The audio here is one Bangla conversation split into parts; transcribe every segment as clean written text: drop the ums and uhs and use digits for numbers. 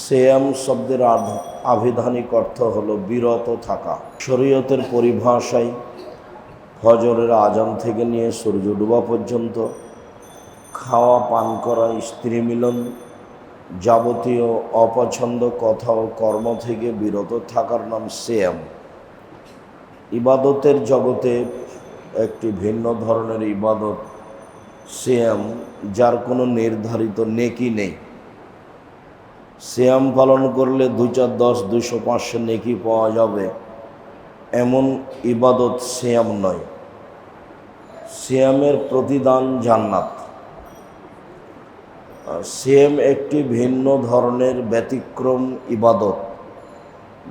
সিয়াম শব্দের আভিধানিক অর্থ হলো বিরত থাকা। শরীয়তের পরিভাষায় ফজরের আজান থেকে নিয়ে সূর্য ডোবা পর্যন্ত খাওয়া, পান করা, স্ত্রী মিলন, যাবতীয় অপছন্দ কথা ও কর্ম থেকে বিরত থাকার নাম সিয়াম। ইবাদতের জগতে একটি ভিন্ন ধরনের ইবাদত সিয়াম, যার কোনো নির্ধারিত নেকি নেই। সিয়াম পালন করলে 2, 4, 10, 200, 500 নেকি পাওয়া যাবে, এমন ইবাদত সিয়াম নয়। সিয়ামের প্রতিদান জান্নাত। সিয়াম একটি ভিন্ন ধরনের ব্যতিক্রম ইবাদত,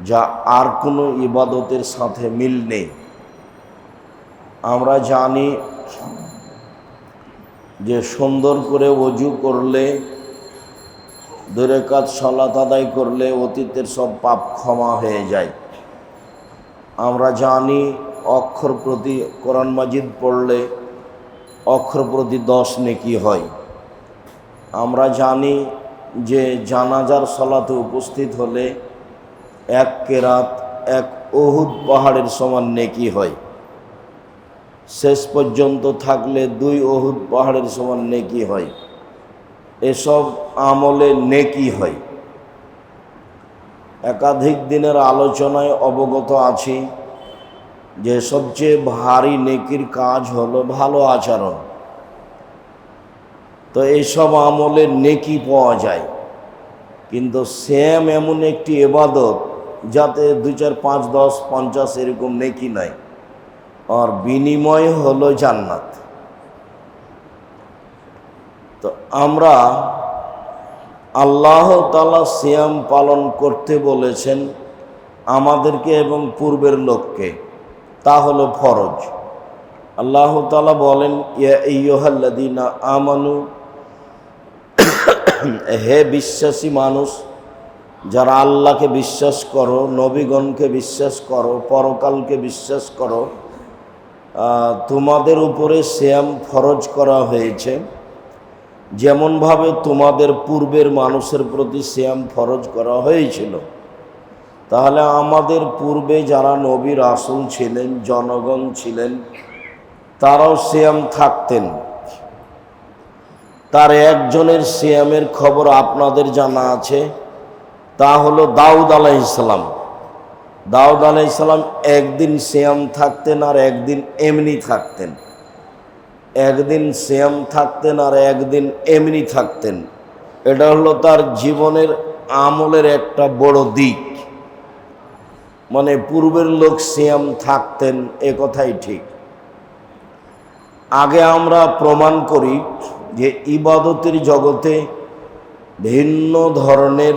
যা আর কোনো ইবাদতের সাথে মিল নেই। আমরা জানি যে সুন্দর করে ওযু করলে, 2 রাকাত সালাত আদায় করলে অতীতের সব পাপ ক্ষমা হয়ে যায়। আমরা জানি অক্ষর প্রতি কোরআন মাজিদ পড়লে অক্ষর প্রতি 10 নেকি হয়। আমরা জানি যে জানাজার সালাতে উপস্থিত হলে 1 কেরাত 1 উহুদ পাহাড়ের সমান নেকি হয়। শেষ পর্যন্ত থাকলে 2 উহুদ পাহাড়ের সমান নেকি হয়। এসব আমলে নেকি হয়। একাধিক দিনের আলোচনায় অবগত আছি যে সবচেয়ে ভারী নেকির কাজ হলো ভালো আচরণ। তো এইসব আমলে নেকি পাওয়া যায়, কিন্তু সিয়াম এমন একটি ইবাদত যাতে 2, 4, 5, 10, 50 এরকম নেকি নাই, আর বিনিময় হলো জান্নাত। তো আমরা আল্লাহ তাআলা সিয়াম পালন করতে বলেছেন আমাদেরকে এবং পূর্বের লোককে, তা হলো ফরজ। আল্লাহ তাআলা বলেন, ইয়া আইয়ুহাল্লাযীনা আমানু, হে বিশ্বাসী মানুষ, যারা আল্লাহকে বিশ্বাস করো, নবীগণকে বিশ্বাস করো, পরকালকে বিশ্বাস করো, তোমাদের উপরে সিয়াম ফরজ করা হয়েছে, যেমনভাবে তোমাদের পূর্বের মানুষের প্রতি সিয়াম ফরজ করা হয়েছিল। তাহলে আমাদের পূর্বে যারা নবী রাসূল ছিলেন, জনগণ ছিলেন, তারাও সিয়াম থাকতেন। তার একজনের সিয়ামের খবর আপনাদের জানা আছে, তা হলো দাউদ আলাইহিস সালাম। দাউদ আলাইহিস সালাম একদিন সিয়াম থাকতেন আর একদিন এমনি থাকতেন। একদিন সিয়াম থাকতেন আর একদিন এমনি থাকতেন। এটা হলো তার জীবনের আমলের একটা বড় দিক। মানে পূর্বের লোক সিয়াম থাকতেন, এ কথাই ঠিক। আগে আমরা প্রমাণ করি যে ইবাদতের জগতে ভিন্ন ধরনের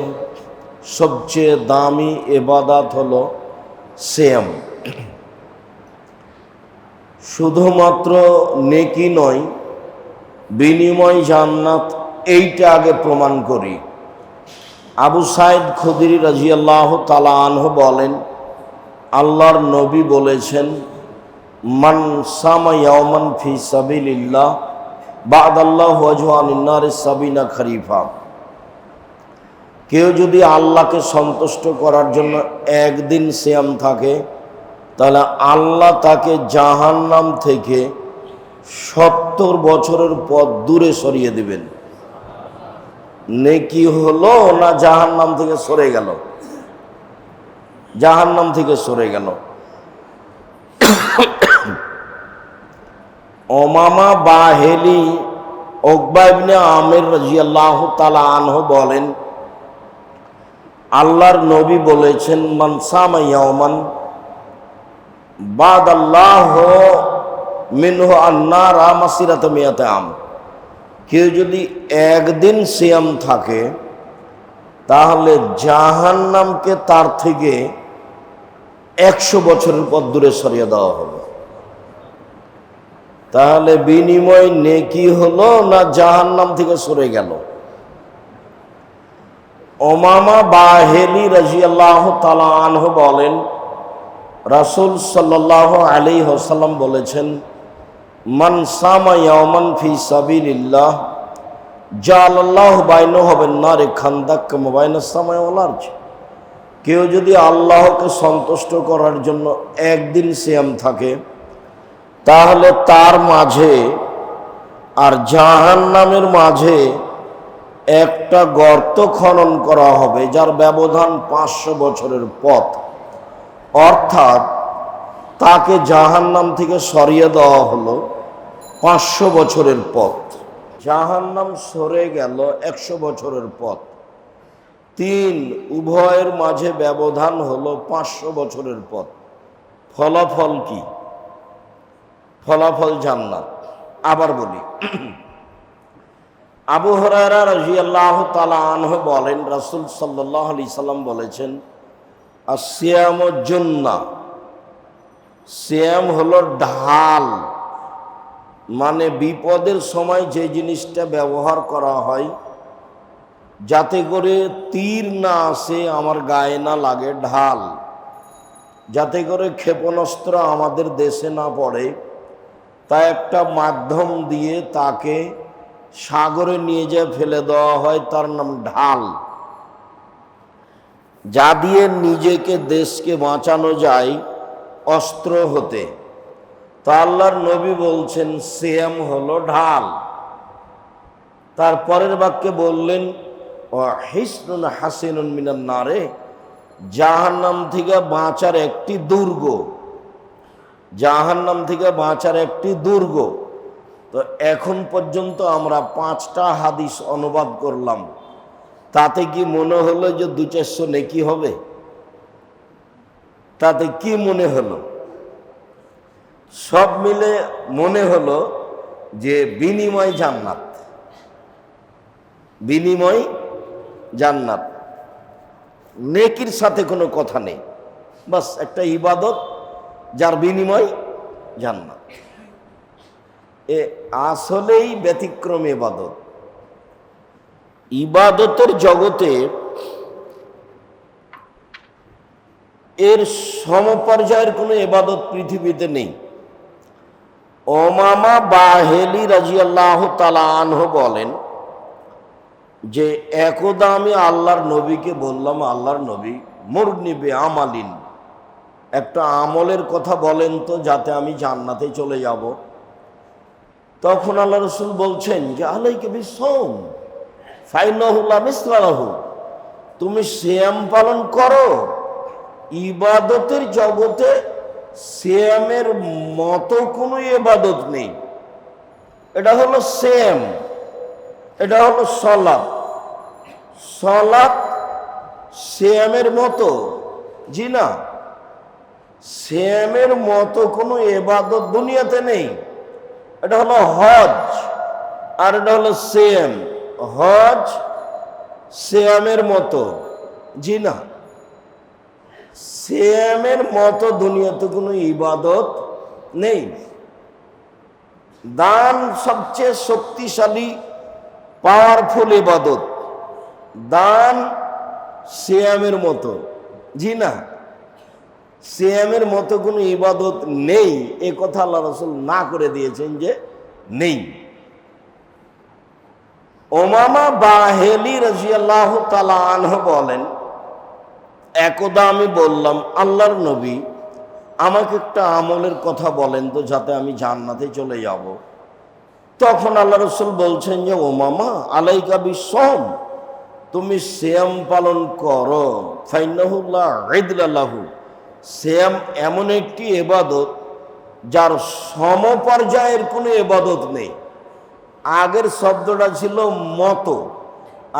সবচেয়ে দামি ইবাদত হলো সিয়াম। শুধুমাত্র নেকি নয়, বিনিময় জান্নাত, এইটা আগে প্রমাণ করি। আবু সাঈদ খুদরি রাদিয়াল্লাহু তাআলা আনহু বলেন, আল্লাহর নবী বলেছেন, মান সামা ইয়াওমান ফি সাবিলিল্লাহ বা'দাল্লাহু ওয়াজহু আনিন নারি 70 খরিফা। কেউ যদি আল্লাহকে সন্তুষ্ট করার জন্য একদিন সিয়াম থাকে, তাহলে আল্লাহ তাকে জাহান্নাম থেকে 70 বছরের পথ দূরে সরিয়ে দিবেন। নেকি হলো না জাহান্নাম থেকে সরে গেল? জাহান্নাম থেকে সরে গেল। ওমামা বাহেলি উকবা ইবনে আমির রাদিয়াল্লাহু তাআলা আনহু বলেন, আল্লাহর নবী বলেছেন, মান সামা ইয়াওমান বাদাল্লাহু মিনহু আন-নারা মাসিরাতা মিয়াতা আম। কেউ যদি একদিন সিয়াম থাকে, তাহলে জাহান্নামকে তার থেকে 100 বছরের পথ দূরে সরিয়ে দেওয়া হবে। তাহলে বিনিময় নেকি হলো না জাহান্নাম থেকে সরে গেল? ওমামা বাহেলি রাদিয়াল্লাহু তাআলা আনহু বলেন, রাসূল সাল্লাল্লাহু আলাইহি ওয়াসাল্লাম বলেছেন, মান সামা ইয়াওমান ফি সাবিলিল্লাহ জালাল্লাহু বাইনাহু ওয়া বাইনান নারি খান্দাক কামা বাইনাস সামাই ওয়াল আরজ। কেউ যদি আল্লাহকে সন্তুষ্ট করার জন্য একদিন সিয়াম থাকে, তাহলে তার মাঝে আর জাহান্নামের মাঝে একটা গর্ত খনন করা হবে, যার ব্যবধান 500 বছরের পথ। অর্থাৎ তাকে জাহান্নাম থেকে সরিয়ে দেওয়া হলো 500 বছরের পথ। জাহান্নাম সরে গেল 100 বছরের পথ। উভয়ের মাঝে ব্যবধান হলো 500 বছরের পথ। ফলাফল কি? ফলাফল জান্নাত। আবার বলি, আবু হুরায়রা রাদিয়াল্লাহু তাআলা আনহু বলেন, রাসূল সাল্লাল্লাহু আলাইহি সাল্লাম বলেছেন, আসিয়ামু জুন্নাহ, সিয়াম হলো ঢাল। মানে বিপদের সময় যে জিনিসটা ব্যবহার করা হয় যাতে করে তীর না আসে, আমার গায়ে না লাগে, ঢাল, যাতে করে ক্ষেপণাস্ত্র আমাদের দেশে না পড়ে, তা একটা মাধ্যম দিয়ে তাকে সাগরে নিয়ে যেয়ে ফেলে দেওয়া হয়, তার নাম ঢাল। যা দিয়ে নিজেকে, দেশকে বাঁচানো যায় অস্ত্র হতে। তা আল্লাহর নবী বলছেন সিয়াম হলো ঢাল। তারপরের বাক্যে বললেন, হিসনুন হাসিনুন মিনান নারে, জাহান্নাম থেকে বাঁচার একটি দুর্গ, জাহান্নাম থেকে বাঁচার একটি দুর্গ। তো এখন পর্যন্ত আমরা 5টা হাদিস অনুবাদ করলাম, তাতে কি মনে হলো যে 200-400 নেকি হবে? তাতে কি মনে হলো? সব মিলে মনে হলো যে বিনিময় জান্নাত, বিনিময় জান্নাত, নেকির সাথে কোনো কথা নেই, বাস একটা ইবাদত যার বিনিময় জান্নাত। এ আসলেই ব্যতিক্রম ইবাদত। ইবাদতের জগতে এর সমপর্যায়ের কোনো ইবাদত পৃথিবীতে নেই। উমামা বাহিলি রাদিয়াল্লাহু তাআলা আনহু বলেন যে একদা আমি আল্লাহর নবীকে বললাম, আল্লাহর নবী, মুরনি বিআমালিন, একটা আমলের কথা বলেন তো যাতে আমি জান্নাতে চলে যাব। তখন আল্লাহ রাসূল বলছেন যে আলাইকা বিসসাওম ফাইন্নাহু লা মিসলা লাহু, তুমি সিয়াম পালন করো। ইবাদতের জগতে সিয়ামের মতো কোনো ইবাদত নেই। এটা হলো সিয়াম, এটা হলো সালাত। সালাত সিয়ামের মতো? জি না, সিয়ামের মতো কোনো ইবাদত দুনিয়াতে নেই। এটা হলো হজ, আর এটা হলো সিয়াম। হজ সিয়ামের মতো? জি না, সিয়ামের মতো দুনিয়াতে কোনো ইবাদত নেই। দান সবচেয়ে শক্তিশালী, পাওয়ারফুল ইবাদত। দান সিয়ামের মতো? জি না, সিয়ামের মতো কোনো ইবাদত নেই। এ কথা আল্লাহ রাসূল না করে দিয়েছেন যে নেই। উমামা বাহিলি রাদিয়াল্লাহু তাআলা আনহু বলেন, একদা আমি বললাম, আল্লাহর নবী, আমাকে একটা আমলের কথা বলেন তো যাতে আমি জান্নাতে চলে যাব। তখন আল্লাহ রাসূল বলছেন যে উমামা আলাইকা বিসসাওম, তুমি সিয়াম পালন করো। ফাইন্নাহু লা ইদলা লাহু, সিয়াম এমন একটি ইবাদত যার সমপর্যায়ের কোনো ইবাদত নেই। আগের শব্দটা ছিল মতো,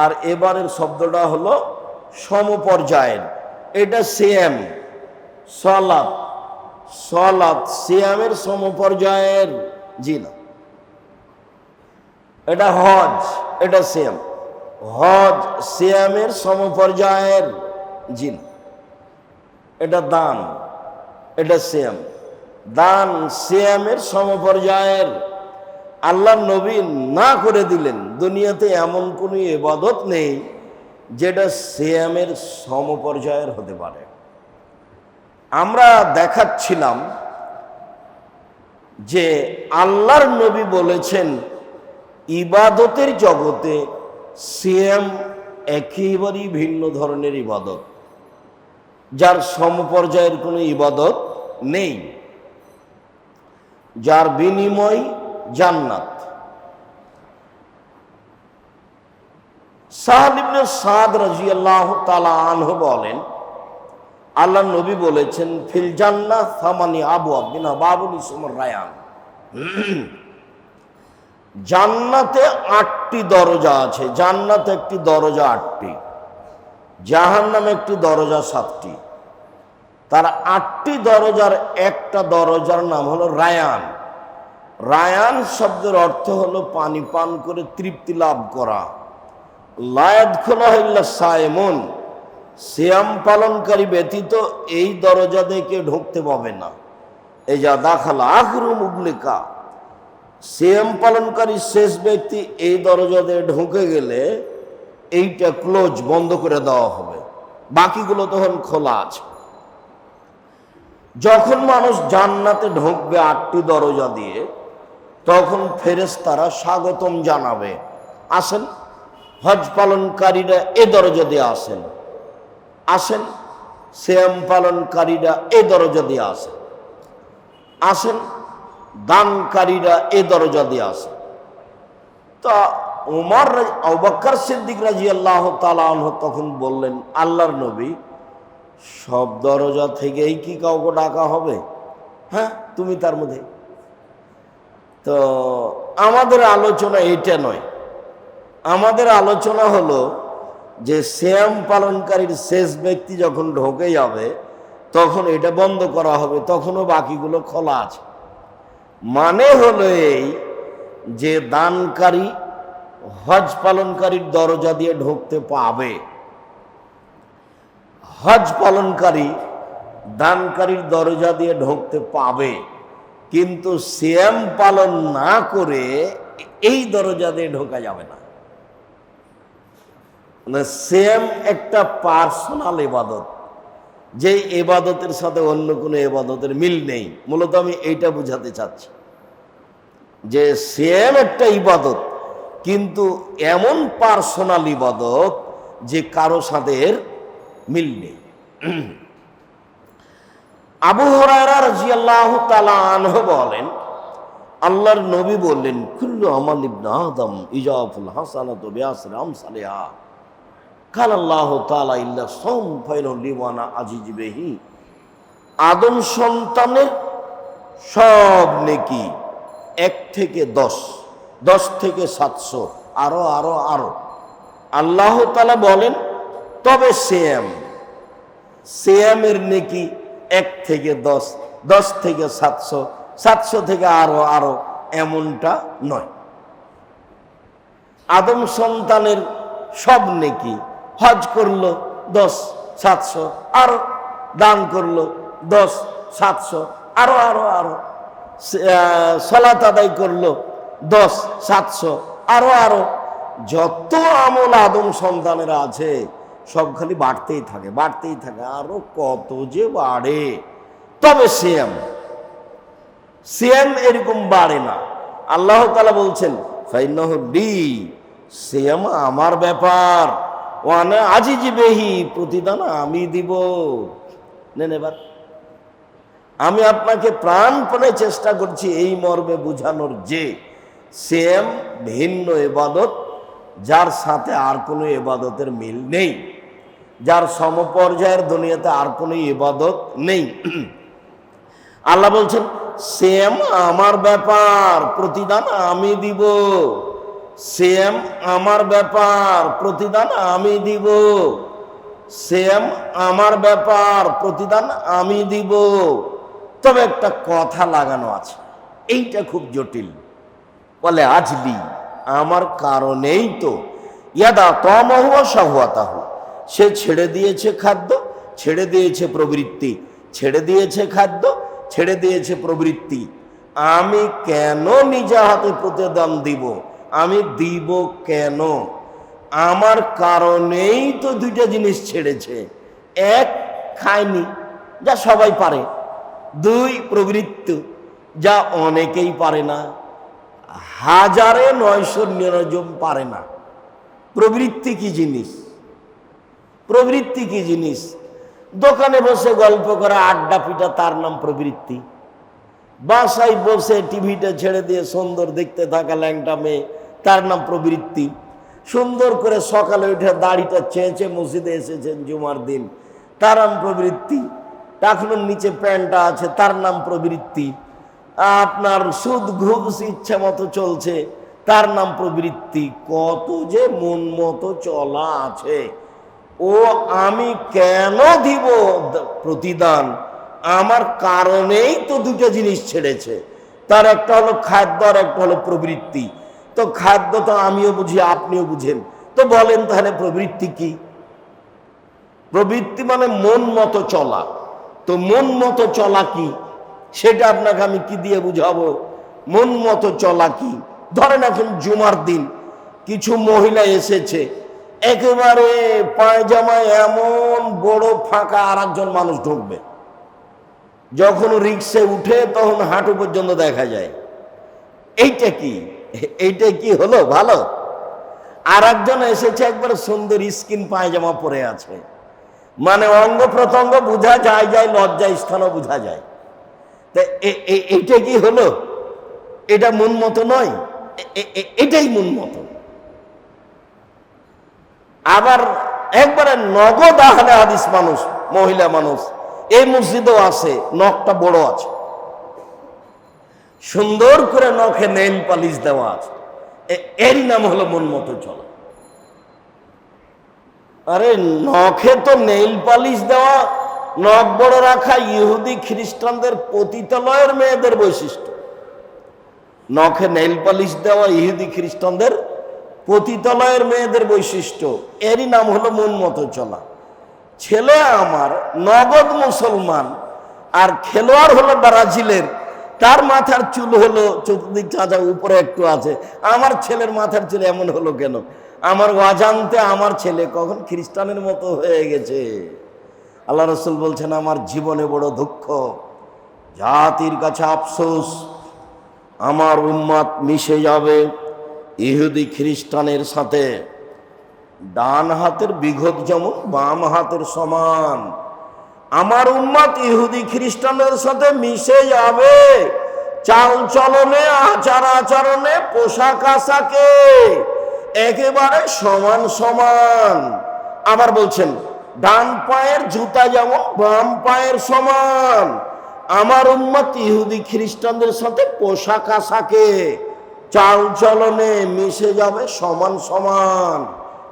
আর এবারের শব্দটা হলো সমপর্যায়ের। এটা সিয়াম। সালাত, সালাত সিয়ামের সমপর্যায়ের? জি না। এটা হজ, এটা সিয়াম। হজ সিয়ামের সমপর্যায়ের? জি না। এটা দান, এটা সিয়াম। দান সিয়ামের সমপর্যায়ের? আল্লাহ নবী না করে দিলেন, দুনিয়াতে এমন কোনো ইবাদত নেই যেটা সিয়ামের সমপর্যায়ের হতে পারে। আমরা দেখাচ্ছিলাম যে আল্লাহর নবী বলেছেন ইবাদতের জগতে সিয়াম একেবারেই ভিন্ন ধরনের ইবাদত, যার সমপর্যায়ের কোনো ইবাদত নেই, যার বিনিময় জান্নাত। সাহল ইবনে সাদ রাদিয়াল্লাহু তাআলা আনহু বলেন, আল্লাহ নবী বলেছেন, ফিল জান্নাহ সামানি আবওয়াব মিনহা বাবুন ইসমুর রায়ান। জান্নাতে 8টি দরজা আছে। জান্নাতে একটি দরজা 8টি, জাহান্নামে একটি দরজা 7টি। তার 8টি দরজার একটা দরজার নাম হলো রায়ান। রায়ান শব্দের অর্থ হলো পানি পান করে তৃপ্তি লাভ করা। লা ইয়াদখুলুহা ইল্লা সায়েমুন, সিয়াম পালনকারী ব্যতীত এই দরজা থেকে ঢুকতে পাবে না। এই যা দাখালা আখিরু মুগলিকা, সিয়াম পালনকারী শেষ ব্যক্তি এই দরজা দিয়ে ঢুকে গেলে এইটা ক্লোজ, বন্ধ করে দেওয়া হবে, বাকিগুলো তখন খোলা আছে। যখন মানুষ জান্নাতে ঢুকবে 8টি দরজা দিয়ে, তখন ফেরেশতারা স্বাগতম জানাবে, আসেন হজ পালনকারীরা এ দরজা দিয়ে আসেন, আসেন সিয়াম পালনকারীরা এ দরজা দিয়ে আসেন, আসেন দানকারীরা এ দরজা দিয়ে আসেন। তা উমর আবু বকর সিদ্দিক রাদিয়াল্লাহু তাআলা আনহু তখন বললেন, আল্লাহর নবী, সব দরজা থেকেই কি কাউকে ডাকা হবে? হ্যাঁ, তুমি তার মধ্যে। তো আমাদের আলোচনা এটা নয়, আমাদের আলোচনা হলো যে সিয়াম পালনকারীর শেষ ব্যক্তি যখন ঢোকে যাবে তখন এটা বন্ধ করা হবে, তখনও বাকিগুলো খোলা আছে। মানে হলো এই যে দানকারী হজ পালনকারীর দরজা দিয়ে ঢুকতে পাবে, হজ পালনকারী দানকারীর দরজা দিয়ে ঢুকতে পাবে, কিন্তু সিয়াম পালন না করে এই দরজা দিয়ে ঢোকা যাবে না। সিয়াম একটা পার্সোনাল ইবাদত, যে ইবাদতের সাথে অন্য কোনো ইবাদতের মিল নেই। মূলত আমি এইটা বুঝাতে চাচ্ছি যে সিয়াম একটা ইবাদত, কিন্তু এমন পার্সোনাল ইবাদত যে কারো সাথে এর মিল নেই। আবু হুরায়রা রাদিয়াল্লাহু তাআলা আনহু বলেন, আল্লাহর নবী বললেন, কুল্লু আমাল ইবনে আদম ইজাফুল হাসানাতু বিআশরি আমসালিহা কাল আল্লাহ তাআলা ইল্লা সাওম ফাইনুল লিওয়ানা আজিজ বিহি। আদম সন্তানের সব নেকি 1 থেকে 10, 10 থেকে 700, আরো আরো আরো। আল্লাহ তাআলা বলেন, তবে সিয়ামের নেকি 1 থেকে 10, 10 থেকে 700, 700 থেকে আরো আরো, এমনটা নয়। আদম সন্তানের সব নেকি, হজ করলো 10, 700, আরো দান করলো 10, 700, আরো আরো আরো, সালাত আদায় করলো 10, 700, আরো আরো। যত আমল আদম সন্তানের আছে সব খালি বাড়তেই থাকে, বাড়তেই থাকে, আরো কত যে বাড়ে। তবে সিয়াম এরকম বাড়ে না। আল্লাহ তাআলা বলছেন, ফাইন্নাহু লি, সিয়াম আমার ব্যাপার, ওয়ানা আজিজি বিহি, প্রতিদান আমি দিব। নেন এবার আমি আপনাকে প্রাণপণে চেষ্টা করছি এই মর্মে বুঝানোর যে সিয়াম ভিন্ন ইবাদত, যার সাথে আর কোনো ইবাদতের মিল নেই, যার সমপর্যায়ের দুনিয়াতে আর কোনো ইবাদত নেই। আল্লাহ বলছেন, সিয়াম আমার ব্যাপার, প্রতিদান আমি দিব। সিয়াম আমার ব্যাপার, প্রতিদান আমি দিব। সিয়াম আমার ব্যাপার, প্রতিদান আমি দিব। তবে একটা কথা লাগানো আছে, এইটা খুব জটিল। বলে, আজলি, আমার কারণেই তো ইয়াদা তামাহু ওয়া শাহওয়াতাহু, সে ছেড়ে দিয়েছে খাদ্য, ছেড়ে দিয়েছে প্রবৃত্তি, ছেড়ে দিয়েছে খাদ্য, ছেড়ে দিয়েছে প্রবৃত্তি। আমি কেন নিজে হাতে প্রতিদান দিব? আমি দিব কেন? আমার কারণেই তো 2টা জিনিস ছেড়েছে। 1, খায়নি, যা সবাই পারে। 2, প্রবৃত্তি, যা অনেকেই পারে না। 999 পারে না। প্রবৃত্তি কি জিনিস? প্রবৃত্তি কি জিনিস? দোকানে বসে গল্প করা, আড্ডা পিটা, তার নাম প্রবৃত্তি। বাসায় বসে টিভিটা ছেড়ে দিয়ে সুন্দর দেখতে থাকা ল্যাংটা মেয়ে, তার নাম প্রবৃত্তি। সুন্দর করে সকালে উঠে দাড়িটা চেঁচে মসজিদে এসেছেন জুমার দিন, তার নাম প্রবৃত্তি। টাকনুর নিচে প্যান্টটা আছে, তার নাম প্রবৃত্তি। আপনার সুদ ঘুষ ইচ্ছা মতো চলছে, তার নাম প্রবৃত্তি। কত যে মন মতো চলা আছে। ও আমি কেন দিব প্রতিদান? আমার কারণেই তো দুটো জিনিস ছেড়েছে, তার একটা হলো খাদ্য আর একটা হলো প্রবৃত্তি। তো খাদ্য তো আমিও বুঝি, আপনিও বুঝেন। তো বলেন তাহলে প্রবৃত্তি কি? প্রবৃত্তি মানে মন মতো চলা। তো মন মতো চলা কি সেটা আপনাকে আমি কি দিয়ে বুঝাবো? মন মতো চলা কি? ধরেন এখন জুমার দিন কিছু মহিলা এসেছে, একেবারে পায়জামায় এমন বড় ফাঁকা, আর একজন মানুষ ঢুকবে। যখন রিক্সে উঠে তখন হাঁটু পর্যন্ত দেখা যায়। এইটা কি? এইটা কি হলো ভালো? আর একজন এসেছে একবারে সুন্দর স্কিন পায়জামা পরে আছে, মানে অঙ্গ প্রত্যঙ্গ বোঝা যায়, লজ্জা স্থানও বোঝা যায়। তা এইটা কি হলো? এটা মন মতো নয়, এটাই মন মতো। আবার একবারে নগদ আহলে হাদিস মানুষ, মহিলা মানুষ এই মসজিদেও আছে, নখটা বড় আছে, সুন্দর করে নখে নেইল পালিশ দেওয়া আছে, এরই নাম হলো মন মতো চলা। আরে নখে তো নেইল পালিশ দেওয়া, নখ বড় রাখা ইহুদি খ্রিস্টানদের পতিতালয়ের মেয়েদের বৈশিষ্ট্য। নখে নেইল পালিশ দেওয়া ইহুদি খ্রিস্টানদের পতিতালয়ের মেয়েদের বৈশিষ্ট্য, এরই নাম হলো মন মতো চলা। ছেলে আমার নগদ মুসলমান, আর খেলোয়াড় হলো ব্রাজিলের, তার মাথার চুল হলো চতুর্দিক চাঁচা, উপরে একটু আছে। আমার ছেলের মাথার চুল এমন হলো কেন? আমার অজান্তে আমার ছেলে কখন খ্রিস্টানের মতো হয়ে গেছে। আল্লাহ রসুল বলছেন, আমার জীবনে বড় দুঃখ, জাতির কাছে আফসোস, আমার উম্মত মিশে যাবে ইহুদি খ্রিস্টানের সাথে। ডান হাতের বিঘত যেমন বাম হাতের সমান, আমার উম্মত ইহুদি খ্রিস্টানের সাথে মিশে যাবে চাল চলনে, আচার আচরণে, পোশাক আশাকে, একেবারে সমান সমান। আবার বলছেন, ডান পায়ের জুতা যেমন বাম পায়ের সমান, আমার উম্মত ইহুদি খ্রিস্টানদের সাথে পোশাক আশাকে, চাল চলনে মিশে যাবে সমান সমান।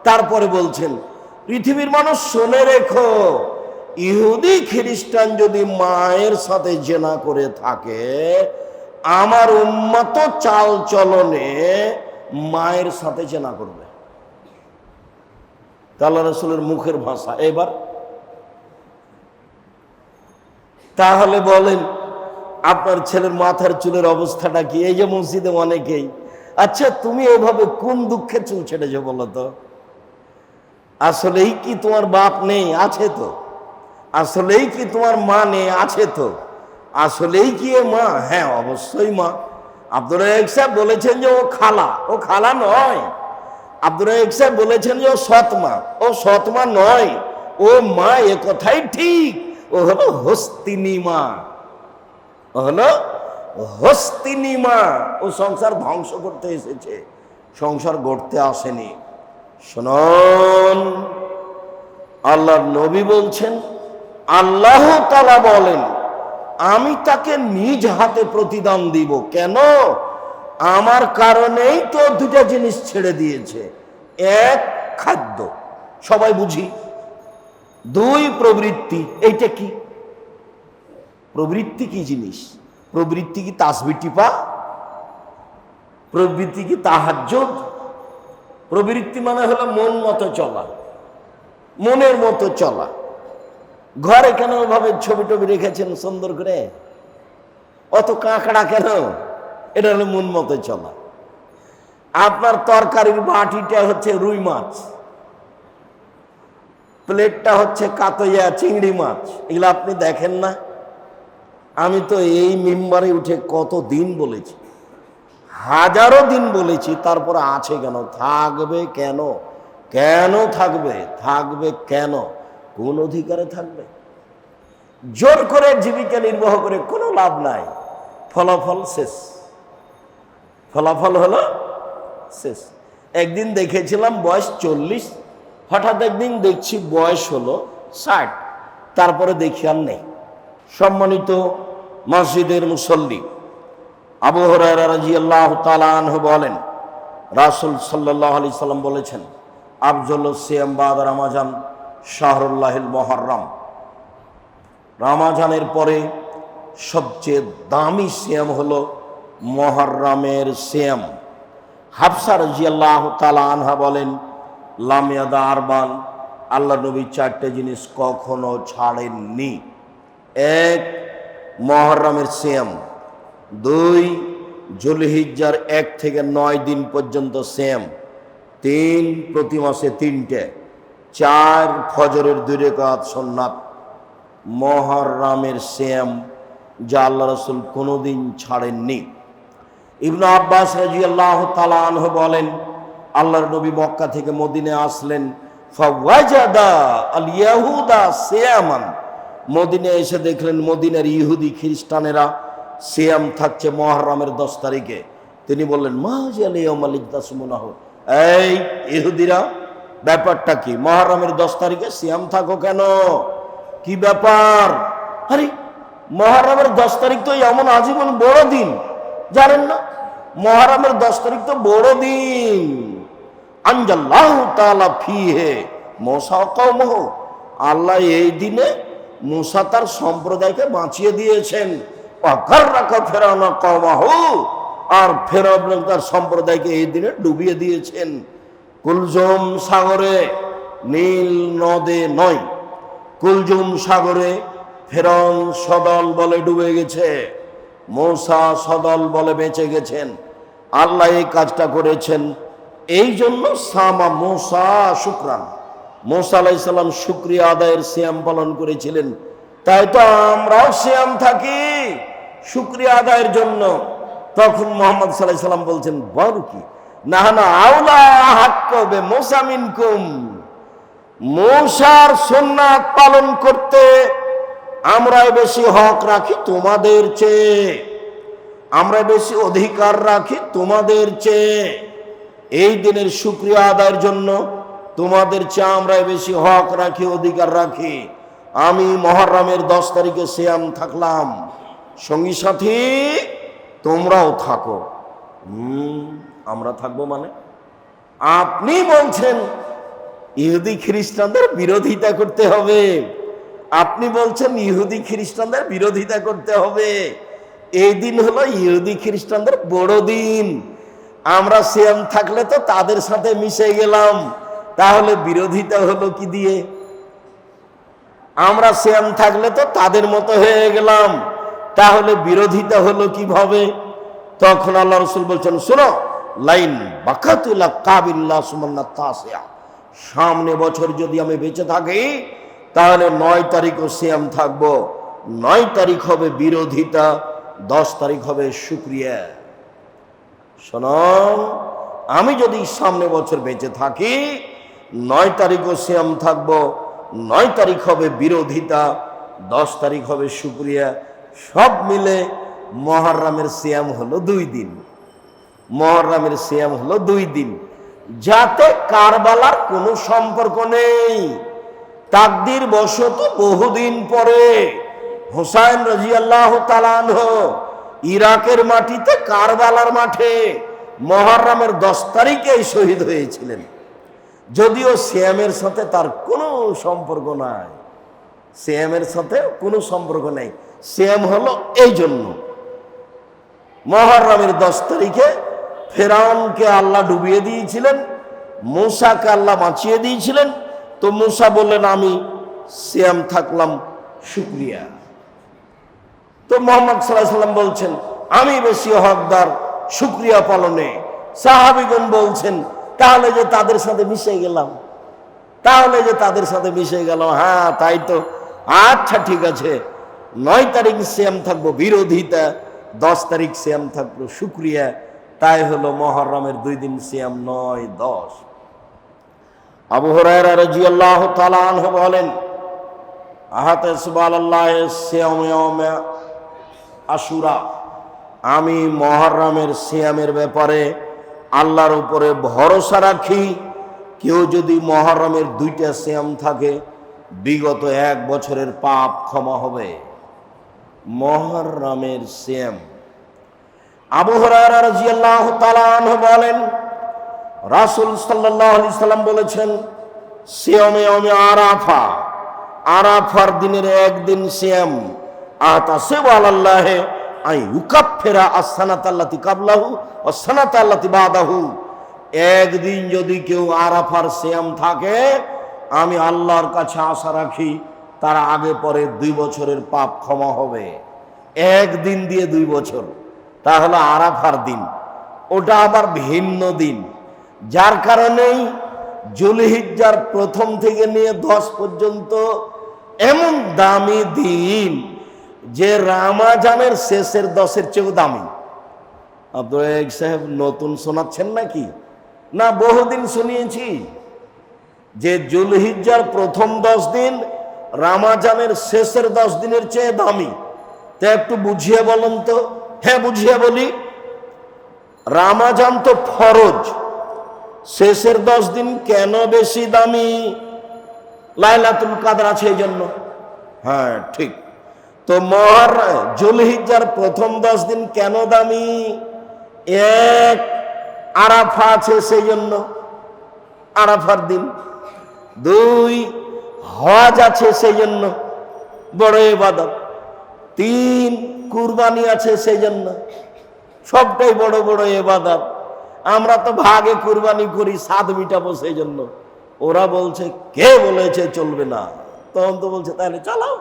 তারপরে বলছেন, পৃথিবীর মানুষ শুনে রেখো, ইহুদি খ্রিস্টান যদি মায়ের সাথে জেনা করে থাকে, আমার উম্মত চাল চলনে মায়ের সাথে জেনা করবে। আল্লাহ রাসূলের মুখের ভাষা। এবার তাহলে বলেন, আপনার ছেলের মাথার চুলের অবস্থাটা কি? এই যে মসজিদে অনেকেই, আচ্ছা তুমি এভাবে কোন দুঃখে চুল ছেড়েছো বলো তো? আসলেই কি তোমার বাপ নেই? আছে তো। আসলেই কি তোমার মা নেই? আছে তো। আসলেই কি এ মা? হ্যাঁ অবশ্যই মা। আব্দুর রাজ্জাক সাহেব বলেছেন যে ও খালা। ও খালা নয়। আব্দুর রাজ্জাক সাহেব বলেছেন যে ও সৎমা। ও সৎমা নয়, ও মা। এ কথাই ঠিক। ও হলো হস্তিনী মা। ও হলো হস্তিনী মা। ও সংসার ধ্বংস করতে এসেছে, সংসার গড়তে আসেনি। শুনুন, আল্লাহর নবী বলছেন, আল্লাহ তাআলা বলেন, আমি তাকে নিজ হাতে প্রতিদান দিব। কেন? আমার কারণেই তো দুটা জিনিস ছেড়ে দিয়েছে। এক, খাদ্য, সবাই বুঝি। দুই, প্রবৃত্তি। এইটা কি? প্রবৃত্তি কি জিনিস? প্রবৃত্তি কি তাসবিহ টিপা? প্রবৃত্তি কি তাহাজ্জুদ? প্রবৃত্তি মানে হলো মন মতো চলা, মনের মতো চলা। ঘরে কেন ওভাবে ছবি টবি রেখেছেন সুন্দর করে? অত কাঁকড়া কেন? এটা হলো মন মতো চলা। আপনার তরকারির বাটিটা হচ্ছে রুই মাছ, প্লেটটা হচ্ছে কাতইয়া চিংড়ি মাছ। এগুলো আপনি দেখেন না? আমি তো এই মিম্বারে উঠে কত দিন বলেছি, হাজারো দিন বলেছি, তারপরে আছে কেন? থাকবে কেন? কেন থাকবে? থাকবে কেন? কোন অধিকারে থাকবে? জোর করে জীবিকা নির্বাহ করে কোনো লাভ নাই, ফলাফল শেষ। ফলাফল হলো শেষ। একদিন দেখেছিলাম বয়স 40, হঠাৎ একদিন দেখছি বয়স হলো 60, তারপরে দেখি আর নেই। সম্মানিত মসজিদের মুসল্লি, আবু হুরায়রা রাদিয়াল্লাহু তাআলা আনহু বলেন, রাসূল সাল্লাল্লাহু আলাইহি সাল্লাম বলেছেন, আফজালুস সিয়াম বাদা রমাজান শাহরুল্লাহিল মুহররম। রমাজানের পরে সবচেয়ে দামি সিয়াম হলো মুহররমের সিয়াম। হাফসা রাদিয়াল্লাহু তাআলা আনহা বলেন, লাম ইয়াদা আরবান, আল্লাহ নবী 4টে জিনিস কখনো ছাড়েননি। 1, মুহররমের সিয়াম। 2, যুলহিজ্জার 1 থেকে 9 দিন পর্যন্ত সিয়াম। 3, প্রতি মাসে 3টে। 4, ফজরের 2 রাকাত সুন্নাত। মুহররমের সিয়াম যা আল্লাহ রাসূল কোনোদিন ছাড়েননি। ইবনে আব্বাস রাদিয়াল্লাহু তাআলা আনহু বলেন, আল্লাহর নবী মক্কা থেকে মদিনায় আসলেন, ফাওয়াজাদা আল ইয়াহুদা সিয়ামান। মদিনায় এসে দেখলেন মদিনার ইহুদি খ্রিস্টানেরা সিয়াম থাকছে মুহররমের 10 তারিখে। তিনি বললেন, মা জাল ইয়াউমাল ইতাসমুনাহু, এই ইহুদিরা, ব্যাপারটা কি? মুহররমের 10 তারিখে সিয়াম থাকো কেন? কি ব্যাপার? আরে মুহররমের 10 তারিখ তো এমন আজীবন বড় দিন, জানেন না? মুহররমের 10 তারিখ তো বড় দিন। আনজাল্লাহু তাআলা ফিহে মুসা ওয়া কওমুহু, আল্লাহ এই দিনে মুসা তার সম্প্রদায়কে বাঁচিয়ে দিয়েছেন। ওয়া গাররাকা ফিরআউন ওয়া কওমুহু, আর ফেরাউন তার সম্প্রদায়কে এই দিনে ডুবিয়ে দিয়েছেন। কুলজুম সাগরে, নীল নদে নয়, কুলজুম সাগরে ফেরাউন সদল বলে ডুবে গেছে, মুসা সদল বলে বেঁচে গেছেন। আল্লাহ এই কাজটা করেছেন এই জন্য সামা মুসা শুকরান, মুসা আলাইহিস সালাম শুকরিয়া আদায়ের সিয়াম পালন করেছিলেন। তাই তো আমরাও সিয়াম থাকি শুকরিয়া আদায়ের জন্য। তখন মুহাম্মদ সাল্লাল্লাহু আলাইহি সাল্লাম বলছেন, বল কি না না আউলা হাক্কা বে মুসা মিনকুম, মুসার সুন্নাত পালন করতে আমরাই বেশি হক রাখি তোমাদের চেয়ে, আমরা বেশি অধিকার রাখি তোমাদের চেয়ে। এই দিনের শুকরিয়া আদায়ের জন্য তোমাদের চেয়ে আমরা বেশি হক রাখি, অধিকার রাখি। আমি মুহররমের 10 তারিখে সিয়াম থাকলাম, সঙ্গী সাথী তোমরাও থাকো। আমরা থাকবো মানে? আপনি বলছেন ইহুদি খ্রিস্টানদের বিরোধিতা করতে হবে, আপনি বলছেন ইহুদি খ্রিস্টানদের বিরোধিতা করতে হবে। এই দিন হলো ইহুদি খ্রিস্টানদের বড় দিন। আমরা সিয়াম থাকলে তো তাদের সাথে মিশে গেলাম, তাহলে বিরোধিতা হলো কি দিয়ে? আমরা সিয়াম থাকলে তো তাদের মতো হয়ে গেলাম, তাহলে বিরোধিতা হলো কিভাবে? তখন আল্লাহ রাসূল বলছেন, শোনো, লাইন বাকাতুলা কাবিল্লাহ সুমান্না তাসিয়া, সামনে বছর যদি আমি বেঁচে থাকি তাহলে 9 তারিখও সিয়াম থাকবো। 9 তারিখ হবে বিরোধিতা, 10 তারিখ হবে শুকরিয়া। শোনো, আমি যদি সামনে বছর বেঁচে থাকি 9 তারিখও সিয়াম থাকবো, 9 তারিখ হবে বিরোধিতা, 10 তারিখ হবে শুকরিয়া। সব মিলে মুহররমের সিয়াম হলো 2 দিন। মুহররমের সিয়াম হলো 2 দিন, যাতে কারবালার কোনো সম্পর্ক নেই। তাকদীর বশত বহুদিন পরে হুসাইন রাদিয়াল্লাহু তাআলা আনহু ইরাকের মাটিতে কারবালার মাঠে মুহররমের 10 তারিখে শহীদ হয়েছিলেন। যদিও সিয়ামের সাথে তার কোনো সম্পর্ক নাই, সিয়ামের সাথে কোনো সম্পর্ক নেই। সিয়াম হলো এই জন্য, মুহররমের 10 তারিখে ফেরাউনকে আল্লাহ ডুবিয়ে দিয়েছিলেন, মুসাকে আল্লাহ বাঁচিয়ে দিয়েছিলেন। তো মুসা বললেন, আমি সিয়াম থাকলাম শুকরিয়া। তো মুহাম্মদ সাল্লাল্লাহু আলাইহি সাল্লাম বলছেন, আমি বেশি হকদার শুকরিয়া পালনে। সাহাবীগণ বলছেন, তাহলে যে তাদের সাথে মিশে গেলাম, তাহলে যে তাদের সাথে মিশে গেলাম। হ্যাঁ তাই তো, আচ্ছা ঠিক আছে, 9 তারিখ সিয়াম থাকবো বিরোধিতা, 10 তারিখ সিয়াম থাকবো শুকরিয়া। তাই হলো মুহররমের 2 দিন সিয়াম, 9, 10। আবু হুরায়রা রাদিয়াল্লাহু তাআলা আনহু বলেন, আহাতে সুবহানাল্লাহি সিয়াম ইয়াউমে আশুরা, আমি মুহররমের সিয়ামের ব্যাপারে আল্লাহর উপরে ভরসা রাখি। কেউ যদি মুহররমের 2টা সিয়াম থাকে, বিগত 1 বছরের পাপ ক্ষমা হবে। মুহররমের সিয়াম। আবু হুরায়রা রাদিয়াল্লাহু তাআলা আনহু বলেন, রাসূল সাল্লাল্লাহু আলাইহি সাল্লাম বলেছেন, সিয়ামে ইয়াউমে আরাফা, আরাফার দিনের একদিন সিয়াম, আতাসিবু আলাল্লাহি আই ইউকাফিরা আস-সানাতা আল্লাতী কাবলাহু ওয়াস-সানাতা আল্লাতী বাদাহু। একদিন যদি কেউ আরাফার সিয়াম থাকে, আমি আল্লাহর কাছে আশা রাখি তার আগে পরে 2 বছরের পাপ ক্ষমা হবে। একদিন দিয়ে 2 বছর, তাহলে আরাফার দিন, ওটা আবার ভিন্ন দিন। যার কারণেই জুলহিজ্জার প্রথম থেকে নিয়ে 10 পর্যন্ত এমন দামি দিন যে রামাজানের শেষের 10-এর চেয়েও দামি। আব্দুল রাজ্জাক সাহেব নতুন শোনাচ্ছেন নাকি? না, বহুদিন শুনিয়েছি যে জুলহিজ্জার প্রথম 10 দিন রামাজানের শেষের 10 দিনের চেয়ে দামি। তা একটু বুঝিয়ে বলুন তো। হ্যাঁ, বুঝিয়ে বলি। রামাজান তো ফরজ, শেষের 10 দিন কেন বেশি দামি? লাইলাতুল কদর আছে এই জন্য। হ্যাঁ, ঠিক। তো জুলহিজ্জার প্রথম 10 দিন কেন দামি? 1, আরাফা আছে সেই জন্য, আরাফার দিন। 2, হজ আছে সেই জন্য, বড় ইবাদত। 3, কুরবানি আছে সেই জন্য, সবটাই বড় বড় ইবাদত। আমরা তো ভাগে কুরবানি করি, স্বাদ মিটাবো সেই জন্য। ওরা বলছে কে বলেছে চলবে না, তখন তো বলছে তাহলে চালাও।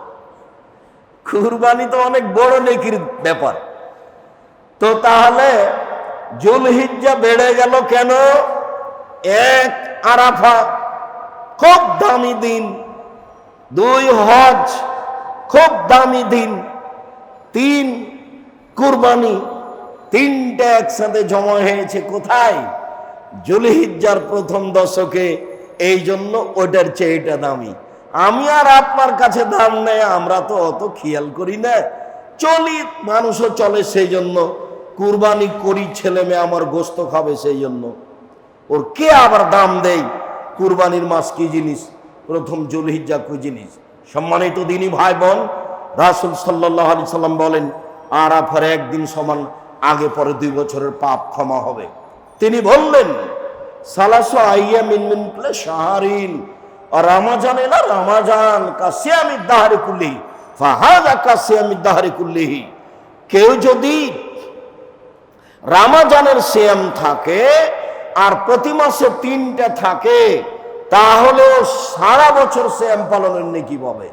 কুরবানি তো অনেক বড় নেকির ব্যাপার। তো তাহলে জুলহিজ্জা বেড়ে গেল কেন? 1, আরাফা, খুব দামি দিন। 2, হজ, খুব দামি দিন। 3, কুরবানি। 3টা একসাথে জমা হয়েছে কোথায়? জুলহিজ্জার প্রথম দশকে। এই জন্য ওটার চেয়ে এটা দামি। আমি আর আপনার কাছে দাম নেই, আমরা তো অত খেয়াল করি না, চলি, মানুষও চলে সেই জন্য। কুরবানি করি, ছেলে মেয়ে আমার গোস্ত খাবে সেই জন্য। ওর কে আবার দাম দেয় কুরবানির মাস কি জিনিস, প্রথম জুলহিজ্জা কি জিনিস? সম্মানিত দিনী ভাই বোন, রাসূল সাল্লাল্লাহু আলাইহি সাল্লাম বলেন, আরাফার একদিন সমান আগে পরে 2 বছরের পাপ ক্ষমা হবে। তিনি বললেন, সালাসু আইয়ামিন মিন কুল্লি শাহরিন, আর রামাজান না রামাজান কাসিয়ামিদ দাহরি কুল্লিহি ফাহাযা কাসিয়ামিদ দাহরি কুল্লিহি। কেউ যদি রামাজানের সিয়াম থাকে আর প্রতি মাসে 3টা থাকে, তাহলে সারা বছর সিয়াম পালনের নেকি পাবে।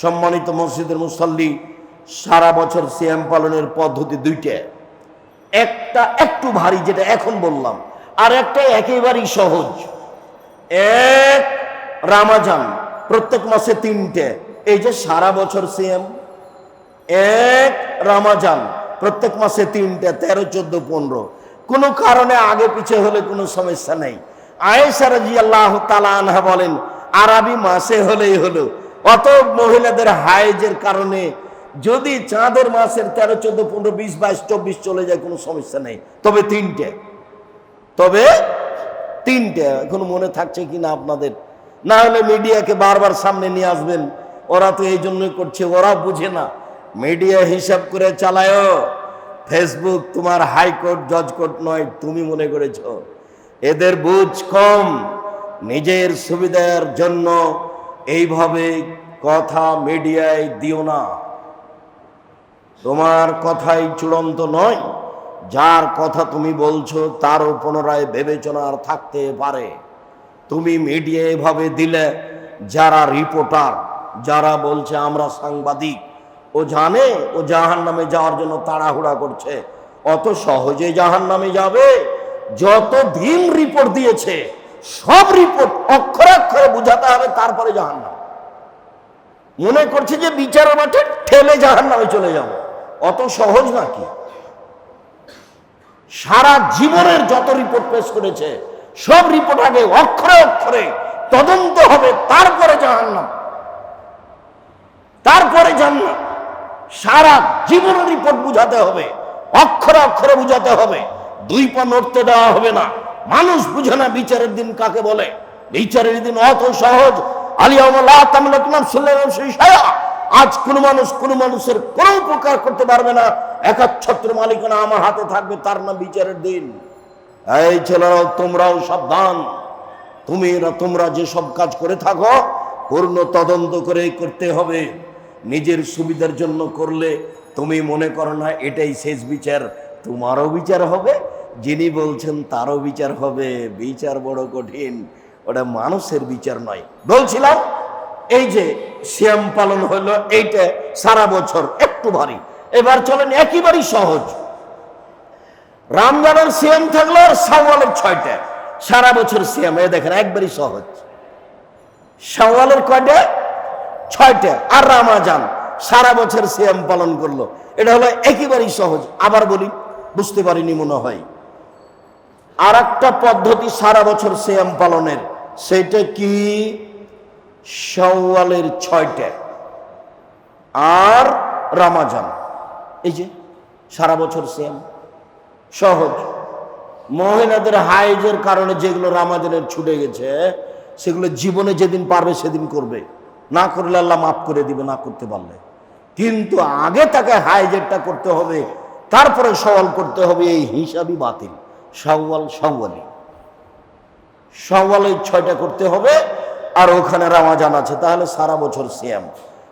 সম্মানিত মসজিদের মুসাল্লি, সারা বছর সিয়াম পালনের পদ্ধতি 2টা। একটা একটু ভারী, যেটা এখন বললাম, আর একটা একেবারেই সহজ। 1, রামাজান, প্রত্যেক মাসে 3টে। এই যে সারা বছর সিয়াম। 1, রামাজান, প্রত্যেক মাসে 3টে, 13, 14, 15। কোনো কারণে আগে পিছে হলে কোনো সমস্যা নেই। আয়েশা রাদিয়াল্লাহু তাআলা আনহা বলেন, আরবি মাসে হলেই হলো। অত মহিলাদের হায়েজের কারণে যদি চাঁদের মাসের 13, 14, 15, 20, 22, 24 চলে যায়, কোনো সমস্যা নেই। তবে 3টে, এখন মনে থাকছে কিনা আপনাদের? না হলে মিডিয়াকে বারবার সামনে নিয়ে আসবেন। ওরা তো এই জন্যই করছে, ওরা বুঝে না। মিডিয়া হিসাব করে চালায়। ফেসবুক তোমার হাইকোর্ট, জজ কোর্ট নয়, তুমি মনে করেছ। এদের বুঝ কম। নিজের সুবিধার জন্য এইভাবে কথা মিডিয়ায় দিও না। তোমার কথাই চূড়ান্ত নয়, যার কথা তুমি বলছো তারও পুনরায় বিবেচনার থাকতে পারে। তুমি মিডিয়া এভাবে দিলে, যারা রিপোর্টার, যারা বলছে আমরা সাংবাদিক, ও জানে ও জাহান্নামে যাওয়ার জন্য তাড়াহুড়া করছে। অত সহজে জাহান্নামে যাবে? যত দিন রিপোর্ট দিয়েছে সব রিপোর্ট অক্ষরে অক্ষরে বুঝাতে হবে, তারপরে জাহান্নাম। মনে করছে যে বিচার মাঠে ঠেলে জাহান্নামে চলে যাব। অত সহজ নাকি? সারা জীবনের যত রিপোর্ট পেশ করেছে সব রিপোর্ট আগে অক্ষরে অক্ষরে তদন্ত হবে, তারপরে জাহান্নাম, তারপরে জান্নাত। সারা জীবনের রিপোর্ট বুঝাতে হবে, অক্ষরে অক্ষরে বুঝাতে হবে, দুই পা নড়তে দেওয়া হবে না। মানুষ বুঝে না বিচারের দিন কাকে বলে। বিচারের দিন অত সহজ। আজ কোন মানুষ কোন মানুষের কোন উপকার করতে পারবে না, একাচ্ছত্র মালিকানা আমার হাতে থাকবে, তার নাম বিচারের দিন। এই ছেলেরাও তোমরাও সাবধান, তোমরা যে সব কাজ করে থাকো পূর্ণ তদন্ত করে করতে হবে। নিজের সুবিধার জন্য করলে তুমি মনে করো না এটাই শেষ বিচার, তোমারও বিচার হবে, যিনি বলছেন তারও বিচার হবে। বিচার বড় কঠিন, ওটা মানুষের বিচার নয়। বলছিলাম এই যে সিয়াম পালন হলো, এইটা সারা বছর একটু ভারী। এবার চলেন একেবারেই সহজ। রমজানের সিয়াম থাকলো আর শাওয়ালের 6টা, সারা বছর সিয়াম। এই দেখেন একবারই সহজ। শাওয়ালের কয়টা? 6টা। আর রমজান সারা বছর সিয়াম পালন করলো, এটা হলো একেবারেই সহজ। আবার বলি, বুঝতে পারিনি মনে হয়। আর একটা পদ্ধতি সারা বছর সিয়াম পালনের, সেটা কি? শাওয়ালের 6টা আর রমজান, এই যে সারা বছর সিয়াম। সহজ। মহিলাদের হাইজের কারণে যেগুলো রমজানের ছুটে গেছে সেগুলো জীবনে যেদিন পারবে সেদিন করবে, না করলে আল্লাহ মাফ করে দিবে, না করতে পারলে। কিন্তু আগে তাকে হাইজেরটা করতে হবে, তারপরে সওয়াল করতে হবে, এই হিসাবই বাতিল। শাওয়ালের 6টা করতে হবে, আর ওখানে রমজান আছে, তাহলে সারা বছর সিয়াম।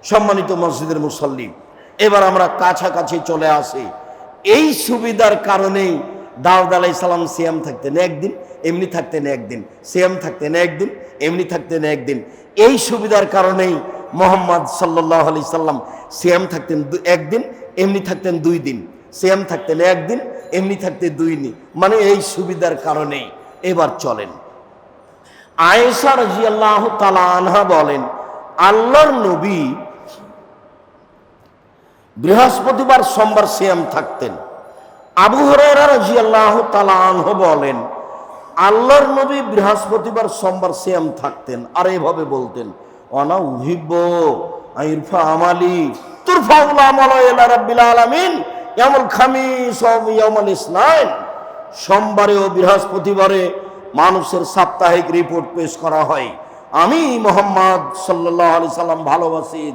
সম্মানিত মসজিদের মুসল্লি, এবার আমরা কাছাকাছি চলে আসি। এই সুবিধার কারণেই দাউদ আলাইহিস সালাম সিয়াম থাকতেন একদিন, এমনি থাকতেন একদিন, সিয়াম থাকতেন একদিন, এমনি থাকতেন একদিন। এই সুবিধার কারণেই মুহাম্মদ সাল্লাল্লাহু আলাইহি সাল্লাম সিয়াম থাকতেন একদিন, এমনি থাকতেন 2 দিন, সিয়াম থাকতেন একদিন, এমনি থাকতে 2 দিন। মানে এই সুবিধার কারণেই। এবার চলেন, আয়েশা রাদিয়াল্লাহু তাআলা আনহা বলেন, আল্লাহর নবী বৃহস্পতিবার সোমবার সিয়াম থাকতেন। আবু হুরায়রা রাদিয়াল্লাহু তাআলা আনহু বলেন, আল্লাহর নবী বৃহস্পতিবার সোমবার সিয়াম থাকতেন, আর এভাবে বলতেন, আনা উহিব্বু আইরফা আমালি তুরফাউল আমালু ইলা রাব্বিল আলামিন ইয়াউমুল খামিস ওয়া ইয়াউমুল ইসনাইন। সোমবারে ও বৃহস্পতিবারে মানুষের সাপ্তাহিক রিপোর্ট পেশ করা হয়। আমি মুহাম্মদ সাল্লাল্লাহু আলাইহি সাল্লাম ভালোবাসি,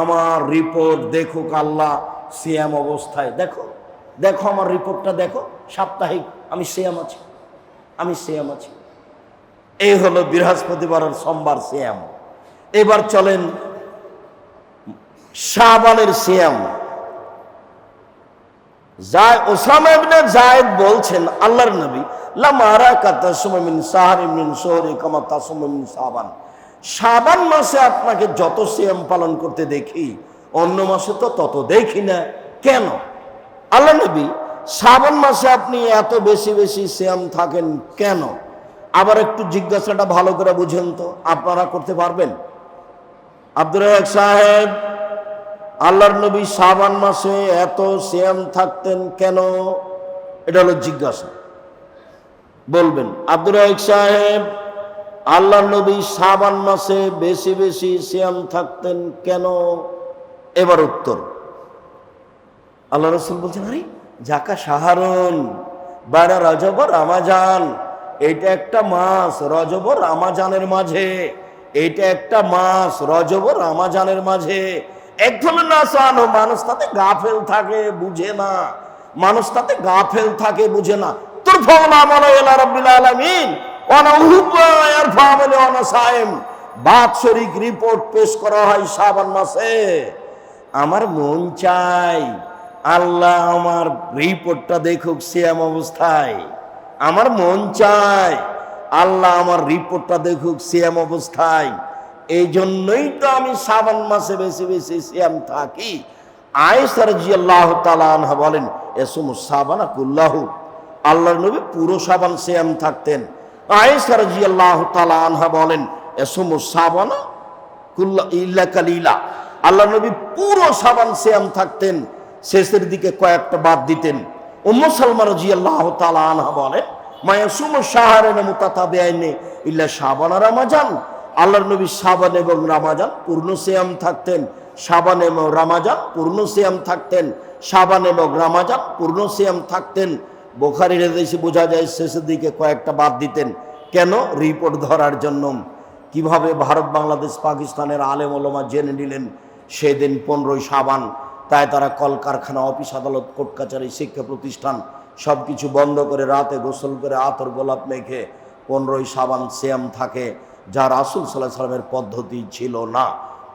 আমার রিপোর্ট দেখুক আল্লাহ সিয়াম অবস্থায়। দেখো দেখো আমার রিপোর্টটা দেখো, সাপ্তাহিক আমি সিয়াম আছি, আমি সিয়াম আছি। এই হলো বৃহস্পতিবার আর সোমবার সিয়াম। এবার চলেন শাবানের সিয়াম। ওসামা ইবনে যায়েদ বলছেন, আল্লাহর নবী লামারা কাতাসুম মিন সাহরিন মিন শুহরি কামা তাসুম মিন শাবান। শাবান মাসে আপনাকে যত সিয়াম পালন করতে দেখি, অন্য মাসে তো তত দেখি না, কেন? আল্লাহ নবী শাবান মাসে আপনি এত বেশি বেশি সিয়াম থাকেন কেন? আবার একটু জিজ্ঞাসাটা ভালো করে বুঝেন তো, আপনারা করতে পারবেন? আব্দুর রাজ্জাক সাহেব, আল্লাহর নবী শাবান মাসে এত সিয়াম থাকতেন কেন? এটা হলো জিজ্ঞাসা, বলবেন। আব্দুর রাজ্জাক সাহেব, আল্লাহর নবী শাবান মাসে বেশি বেশি সিয়াম থাকতেন কেন? এবার উত্তর, আল্লাহ রাসূল বলছেন, আরে জাকা শাহরুন বাইনা রজব ও রমজান, এটা একটা মাস রজব ও রমজানের মাঝে, এটা একটা মাস রজব ও রমজানের মাঝে। এক ধরনের নাসানো, মানুষ তাতে গাফেল থাকে, বুঝে না, মানুষ তাতে গাফেল থাকে, বুঝে না। তুরফাউল আমালু ইলা রাব্বিল আলামিন ওয়া আনা উহিব্বু ইয়ারফা আমালি ওয়া আনা সায়েম। বাৎসরিক রিপোর্ট পেশ করা হয় শাবান মাসে। আমার মন চাই আল্লাহ আমার রিপোর্টটা দেখুক সিয়াম অবস্থায়। আমার মন চায় আল্লাহ আমার রিপোর্টটা দেখুক সিয়াম অবস্থায়। এই জন্যই তো আমি শাবান মাসে বেশি বেশি সিয়াম থাকি। আয়েশা রাদিয়াল্লাহু তাআলা আনহা বলেন, ইয়াসুমুস শাবানা কুল্লাহু, আল্লাহর নবী পুরো শাবান সিয়াম থাকতেন। আয়েশা রাদিয়াল্লাহু তাআলা আনহা বলেন, ইয়াসুমুস শাবানা কুল্লা ইল্লা কালিলা, আল্লাহর নবী পুরো শাবান সিয়াম থাকতেন, শেষের দিকে কয়েকটা বাদ দিতেন। উম্মু সালমা রাদিয়াল্লাহু তাআলা আনহা বলেন, মায়াসুমু শাহরান মুতাতাবিআইনি ইল্লা শাবান আর রমাজান। আল্লাহর নবী শাবান এবং রমাজান পূর্ণ সিয়াম থাকতেন, শাবান এবং রমাজান পূর্ণ সিয়াম থাকতেন, শাবান এবং রমাজান পূর্ণ সিয়াম থাকতেন। বুখারীর হাদিসে বোঝা যায় শেষের দিকে কয়েকটা বাদ দিতেন। কেন? রিপোর্ট ধরার জন্য। কিভাবে ভারত, বাংলাদেশ, পাকিস্তানের আলেম ওলামা জেনে নিলেন সেদিন 15ই শাবান, তাই তারা কলকারখানা, অফিস, আদালত, কোর্ট কাছারি, শিক্ষা প্রতিষ্ঠান সব কিছু বন্ধ করে রাতে গোসল করে আতর গোলাপ মেখে 15ই শাবান সিয়াম থাকে, যা রাসূল সাল্লাল্লাহু আলাইহি ওয়াসাল্লামের পদ্ধতি ছিল না।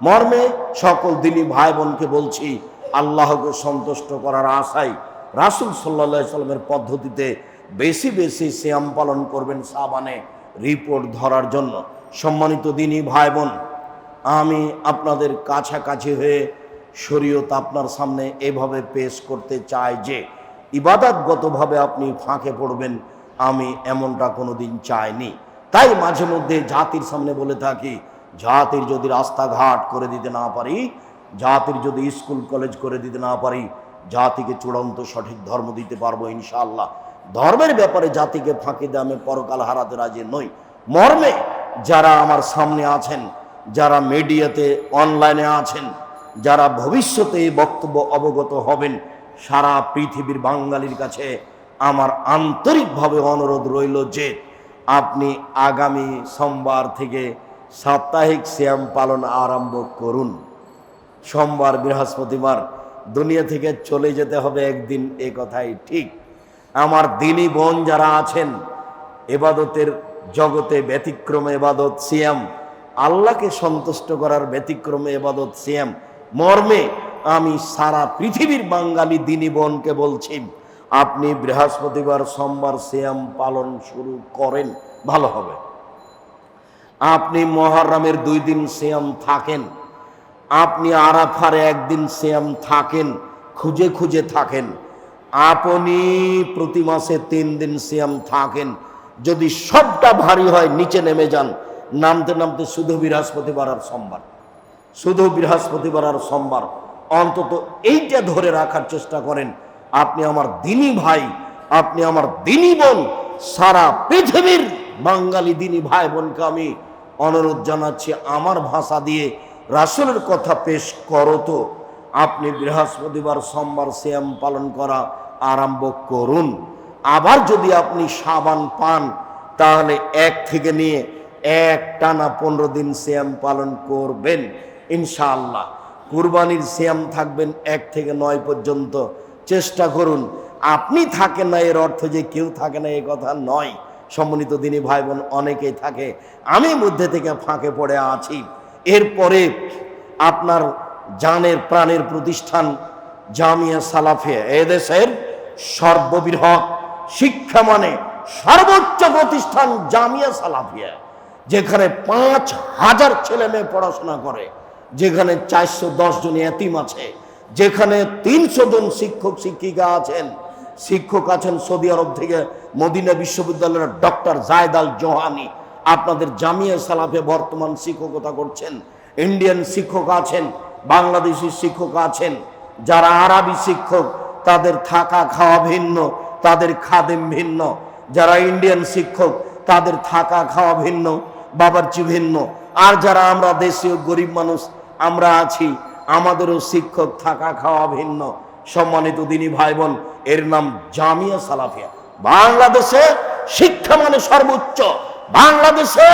মর্মে সকল দিনী ভাই বোনকে বলছি, আল্লাহকে সন্তুষ্ট করার আশায় রাসূল সাল্লাল্লাহু আলাইহি ওয়াসাল্লামের পদ্ধতিতে বেশি বেশি সিয়াম পালন করবেন শাবানে, রিপোর্ট ধরার জন্য। সম্মানিত দিনী ভাই বোন, আমি আপনাদের কাছাকাছি হয়ে শরীয়ত আপনার সামনে এভাবে পেশ করতে চাই যে ইবাদতগতভাবে আপনি ফাঁকে পড়বেন, আমি এমনটা কোনোদিন চাইনি। তাই মাঝে মধ্যে জাতির সামনে বলে থাকি, জাতির যদি রাস্তাঘাট করে দিতে না পারি, জাতির যদি স্কুল কলেজ করে দিতে না পারি, জাতিকে চূড়ান্ত সঠিক ধর্ম দিতে পারবো ইনশাআল্লাহ। ধর্মের ব্যাপারে জাতিকে ফাঁকি দিয়ে আমি পরকাল হারাতে রাজি নই। মর্মে যারা আমার সামনে আছেন, যারা মিডিয়াতে অনলাইনে আছেন, যারা ভবিষ্যতে এই বক্তব্য অবগত হবেন, সারা পৃথিবীর বাঙালির কাছে আমার আন্তরিকভাবে অনুরোধ রইল যে আপনি আগামী সোমবার থেকে সাপ্তাহিক সিয়াম পালন আরম্ভ করুন। সোমবার, বৃহস্পতিবার দুনিয়া থেকে চলে যেতে হবে একদিন, এ কথাই ঠিক। আমার দিনী বোন যারা আছেন, ইবাদতের জগতে ব্যতিক্রমে ইবাদত সিয়াম, আল্লাহকে সন্তুষ্ট করার ব্যতিক্রমে ইবাদত সিয়াম, মর্মে আমি সারা পৃথিবীর বাঙালি দিনী বোনকে বলছি, আপনি বৃহস্পতিবার, সোমবার সিয়াম পালন শুরু করেন, ভালো হবে। আপনি মুহররমের 2 দিন সিয়াম থাকেন, আপনি আরাফার 1 দিন সিয়াম থাকেন, খুঁজে খুঁজে থাকেন। আপনি প্রতি মাসে 3 দিন সিয়াম থাকেন। যদি সবটা ভারী হয় নিচে নেমে যান, নামতে নামতে শুধু বৃহস্পতিবার আর সোমবার, শুধু বৃহস্পতিবার আর সোমবার, অন্তত এইটা ধরে রাখার চেষ্টা করেন। আপনি আমার দিনী ভাই, আপনি আমার দিনী বোন, সারা পৃথিবীর বাঙালি দিনী ভাই বোনকে আমি অনুরোধ জানাচ্ছি, আমার ভাষা দিয়ে রাসূলের কথা পেশ করো তো। আপনি বৃহস্পতিবার, সোমবার সিয়াম পালন করা আরম্ভ করুন। আবার যদি আপনি শাবান পান, তাহলে 1 থেকে নিয়ে টানা 15 দিন সিয়াম পালন করবেন ইনশাআল্লাহ। কুরবানির সিয়াম থাকবেন 1 থেকে 9 পর্যন্ত। চেষ্টা করুন। আপনি থাকেন না এর অর্থ যে কেউ থাকে না, এ কথা নয়। সম্মানিত দিনী ভাই বোন, অনেকেই থাকে, আমি মধ্যে থেকে ফাঁকে পড়ে আছি। এরপরে আপনার জানের প্রাণের প্রতিষ্ঠান জামিয়া সালাফিয়া, এদেশের সর্ববৃহৎ শিক্ষা মানে সর্বোচ্চ প্রতিষ্ঠান জামিয়া সালাফিয়া, যেখানে 5000 ছেলে মেয়ে পড়াশোনা করে, যেখানে 410 জন এতিম আছে, যেখানে 300 জন শিক্ষক শিক্ষিকা আছেন। শিক্ষক আছেন সৌদি আরব থেকে মদিনা বিশ্ববিদ্যালয়ের ডক্টর জায়েদ আল জোহানি, আপনাদের জামিয়া সালাফে বর্তমান শিক্ষকতা করছেন। ইন্ডিয়ান শিক্ষক আছেন, বাংলাদেশি শিক্ষক আছেন। যারা আরবি শিক্ষক, তাদের থাকা খাওয়া ভিন্ন, তাদের খাদেম ভিন্ন। যারা ইন্ডিয়ান শিক্ষক, তাদের থাকা খাওয়া ভিন্ন, বাবুর্চি ভিন্ন। আর যারা আমরা দেশীয় গরিব মানুষ আমরা আছি, আমাদেরও শিক্ষক, থাকা খাওয়া ভিন্ন। সম্মানিত দিনী ভাই বোন, এর নাম জামিয়া সালাফিয়া। বাংলাদেশে শিক্ষা মানে সর্বোচ্চ, বাংলাদেশে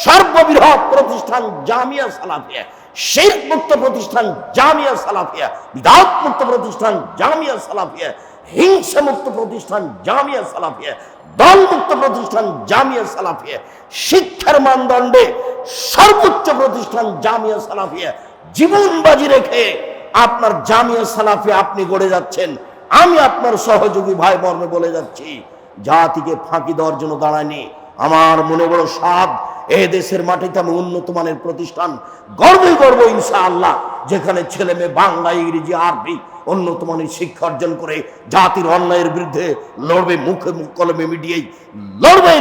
সর্ববৃহৎ প্রতিষ্ঠান জামিয়া সালাফিয়া, শিরক মুক্ত প্রতিষ্ঠান জামিয়া সালাফিয়া, বিদআত মুক্ত প্রতিষ্ঠান জামিয়া সালাফিয়া, হিংসা মুক্ত প্রতিষ্ঠান জামিয়া সালাফিয়া, দল মুক্ত প্রতিষ্ঠান জামিয়া সালাফিয়া, শিক্ষার মানদণ্ডে সর্বোচ্চ প্রতিষ্ঠান জামিয়া সালাফিয়া। জীবন বাজি রেখে আপনার জামিয়া সালাফিয়া আপনি গড়ে যাচ্ছেন। আমি আপনার সহযোগী ভাই মর্মে বলে যাচ্ছি, জাতিকে ফাঁকি দেওয়ার জন্য দাঁড়ায়নি। আমার মনে বড় সাধ, এ দেশের মাটিতে আমি উন্নত মানের প্রতিষ্ঠান গর্বে গর্ব ইনশাআল্লাহ, যেখানে ছেলে মেয়ে বাংলা, ইংরেজি, আরবি উন্নত মানের শিক্ষা অর্জন করে জাতির অন্যায়ের বিরুদ্ধে লড়বে, মুখে মুখ কলমে মিডিয়ায়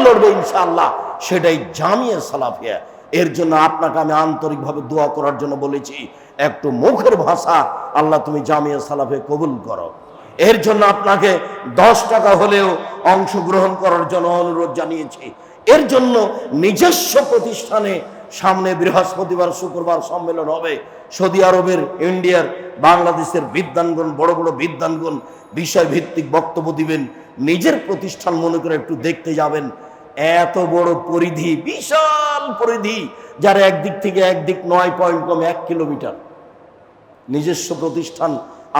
লড়বে ইনশাআল্লাহ, সেটাই জামিয়া সালাফিয়া। এর জন্য আপনাকে আমি আন্তরিকভাবে দোয়া করার জন্য বলেছি। একটু মুখের ভাষা, আল্লাহ তুমি জামিয়া সালাফে কবুল করো। এর জন্য আপনাকে 10 টাকা হলেও অংশগ্রহণ করার জন্য অনুরোধ জানিয়েছি। এর জন্য নিজস্ব প্রতিষ্ঠানে সামনে বৃহস্পতিবার শুক্রবার সম্মেলন হবে। সৌদি আরবের, ইন্ডিয়ার, বাংলাদেশের বিদ্বানগণ, বড় বড় বিদ্বানগণ বিষয় ভিত্তিক বক্তব্য দিবেন। নিজের প্রতিষ্ঠান মনে করে একটু দেখতে যাবেন। এত বড় পরিধি, বিশাল পরিধি, যার একদিক থেকে একদিক 9 পয়েন্ট কম 1 কিলোমিটার। নিজস্ব প্রতিষ্ঠান,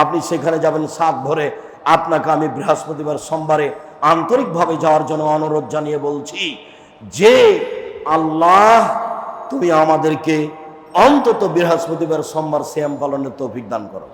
আপনি সেখানে যাবেন সাত ভরে। আপনাকে আমি বৃহস্পতিবার সোমবারে আন্তরিকভাবে যাওয়ার জন্য অনুরোধ জানিয়ে বলছি যে আল্লাহ তুমি আমাদেরকে অন্তত বৃহস্পতিবার সোমবার সিয়াম পালনের তৌফিক দান করো।